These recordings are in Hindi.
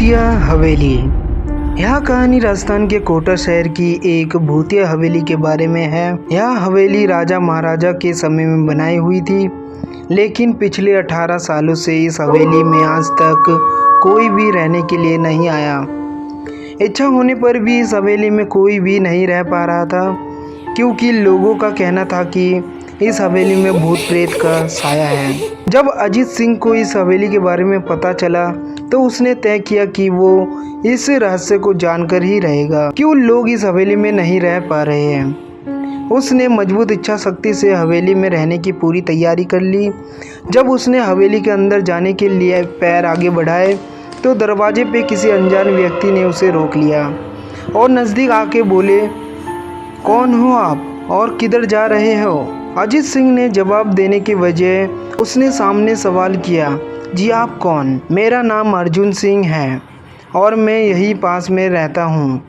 भूतिया हवेली। यह कहानी राजस्थान के कोटा शहर की एक भूतिया हवेली के बारे में है। यह हवेली राजा महाराजा के समय में बनाई हुई थी, लेकिन पिछले 18 सालों से इस हवेली में आज तक कोई भी रहने के लिए नहीं आया। इच्छा होने पर भी इस हवेली में कोई भी नहीं रह पा रहा था, क्योंकि लोगों का कहना था कि इस हवेली में भूत प्रेत का साया है। जब अजीत सिंह को इस हवेली के बारे में पता चला तो उसने तय किया कि वो इस रहस्य को जानकर ही रहेगा, क्यों लोग इस हवेली में नहीं रह पा रहे हैं। उसने मजबूत इच्छा शक्ति से हवेली में रहने की पूरी तैयारी कर ली। जब उसने हवेली के अंदर जाने के लिए पैर आगे बढ़ाए तो दरवाजे पे किसी अनजान व्यक्ति ने उसे रोक लिया और नज़दीक आके बोले, कौन हो आप और किधर जा रहे हो? अजीत सिंह ने जवाब देने के वजह उसने सामने सवाल किया, जी आप कौन? मेरा नाम अर्जुन सिंह है और मैं यहीं पास में रहता हूँ।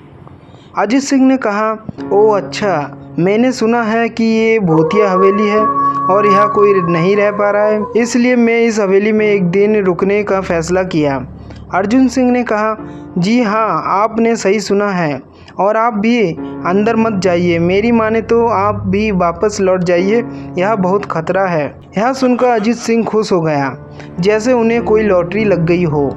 अजीत सिंह ने कहा, ओ अच्छा, मैंने सुना है कि ये भूतिया हवेली है और यहाँ कोई नहीं रह पा रहा है, इसलिए मैं इस हवेली में एक दिन रुकने का फैसला किया। अर्जुन सिंह ने कहा, जी हाँ, आपने सही सुना है और आप भी अंदर मत जाइए। मेरी माने तो आप भी वापस लौट जाइए, यह बहुत खतरा है। यह सुनकर अजीत सिंह खुश हो गया, जैसे उन्हें कोई लॉटरी लग गई हो।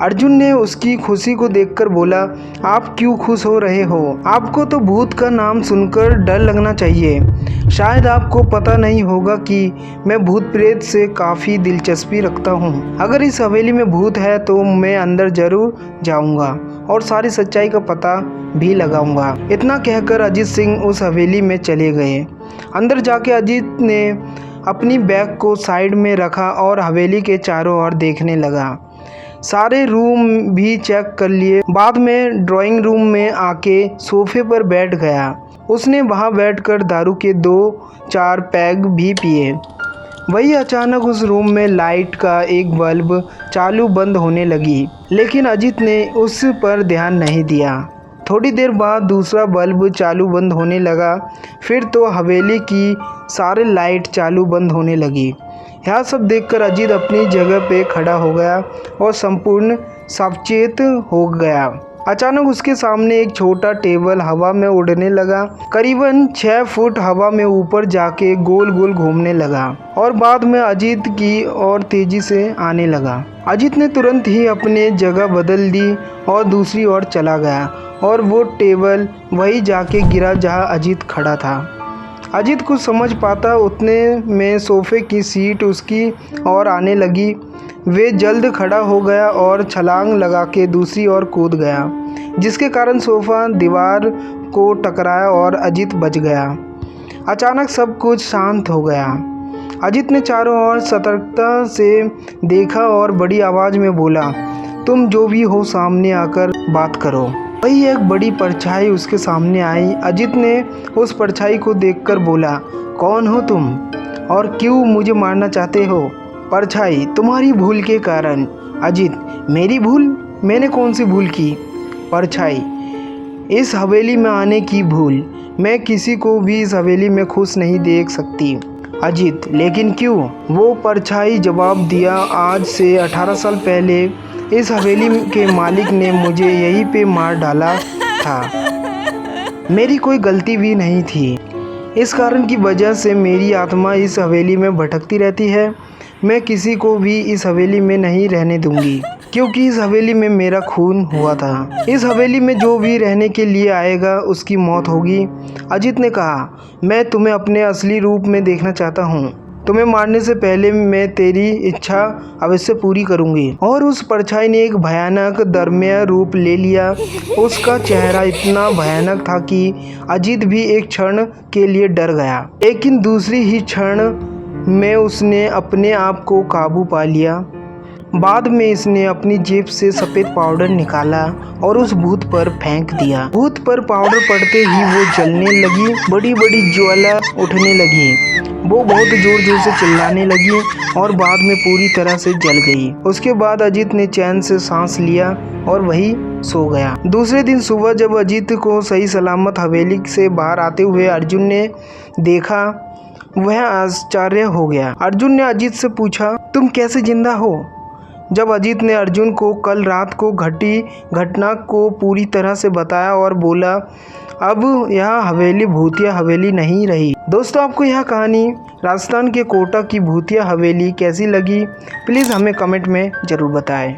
अर्जुन ने उसकी खुशी को देखकर बोला, आप क्यों खुश हो रहे हो? आपको तो भूत का नाम सुनकर डर लगना चाहिए। शायद आपको पता नहीं होगा कि मैं भूत प्रेत से काफ़ी दिलचस्पी रखता हूँ। अगर इस हवेली में भूत है तो मैं अंदर जरूर जाऊँगा और सारी सच्चाई का पता भी लगाऊंगा। इतना कहकर अजीत सिंह उस हवेली में चले गए। अंदर जाके अजीत ने अपनी बैग को साइड में रखा और हवेली के चारों ओर देखने लगा। सारे रूम भी चेक कर लिए। बाद में ड्राइंग रूम में आके सोफे पर बैठ गया। उसने वहां बैठकर दारू के 2-4 पैग भी पिए। वही अचानक उस रूम में लाइट का एक बल्ब चालू बंद होने लगी, लेकिन अजीत ने उस पर ध्यान नहीं दिया। थोड़ी देर बाद दूसरा बल्ब चालू बंद होने लगा, फिर तो हवेली की सारे लाइट चालू बंद होने लगी। यह सब देखकर अजीत अपनी जगह पे खड़ा हो गया और संपूर्ण सचेत हो गया। अचानक उसके सामने एक छोटा टेबल हवा में उड़ने लगा, करीबन 6 फुट हवा में ऊपर जाके गोल गोल घूमने लगा और बाद में अजीत की ओर तेजी से आने लगा। अजीत ने तुरंत ही अपने जगह बदल दी और दूसरी ओर चला गया और वो टेबल वही जाके गिरा जहां अजीत खड़ा था। अजीत कुछ समझ पाता उतने में सोफे की सीट उसकी ओर आने लगी। वे जल्द खड़ा हो गया और छलांग लगा के दूसरी ओर कूद गया, जिसके कारण सोफा दीवार को टकराया और अजीत बच गया। अचानक सब कुछ शांत हो गया। अजीत ने चारों ओर सतर्कता से देखा और बड़ी आवाज़ में बोला, तुम जो भी हो सामने आकर बात करो। वही एक बड़ी परछाई उसके सामने आई। अजीत ने उस परछाई को देखकर बोला, कौन हो तुम और क्यों मुझे मारना चाहते हो? परछाई, तुम्हारी भूल के कारण। अजीत, मेरी भूल? मैंने कौन सी भूल की? परछाई, इस हवेली में आने की भूल। मैं किसी को भी इस हवेली में खुश नहीं देख सकती। अजीत, लेकिन क्यों? वो परछाई जवाब दिया, आज से 18 साल पहले इस हवेली के मालिक ने मुझे यहीं पे मार डाला था। मेरी कोई गलती भी नहीं थी। इस कारण की वजह से मेरी आत्मा इस हवेली में भटकती रहती है। मैं किसी को भी इस हवेली में नहीं रहने दूंगी, क्योंकि इस हवेली में मेरा खून हुआ था। इस हवेली में जो भी रहने के लिए आएगा उसकी मौत होगी। अजीत ने कहा, मैं तुम्हें अपने असली रूप में देखना चाहता हूँ। तुम्हें मारने से पहले मैं तेरी इच्छा अवश्य पूरी करूंगी। और उस परछाई ने एक भयानक दर्म्य रूप ले लिया। उसका चेहरा इतना भयानक था कि अजीत भी एक क्षण के लिए डर गया, लेकिन दूसरी ही क्षण में उसने अपने आप को काबू पा लिया। बाद में इसने अपनी जेब से सफ़ेद पाउडर निकाला और उस भूत पर फेंक दिया। भूत पर पाउडर पड़ते ही वो जलने लगी, बड़ी बड़ी ज्वाला उठने लगी। वो बहुत जोर जोर से चिल्लाने लगी और बाद में पूरी तरह से जल गई। उसके बाद अजीत ने चैन से सांस लिया और वही सो गया। दूसरे दिन सुबह जब अजीत को सही सलामत हवेली से बाहर आते हुए अर्जुन ने देखा, वह आश्चर्य हो गया। अर्जुन ने अजीत से पूछा, तुम कैसे जिंदा हो? जब अजीत ने अर्जुन को कल रात को घटी घटना को पूरी तरह से बताया और बोला अब यह हवेली भूतिया हवेली नहीं रही। दोस्तों, आपको यह कहानी राजस्थान के कोटा की भूतिया हवेली कैसी लगी, प्लीज़ हमें कमेंट में ज़रूर बताएं।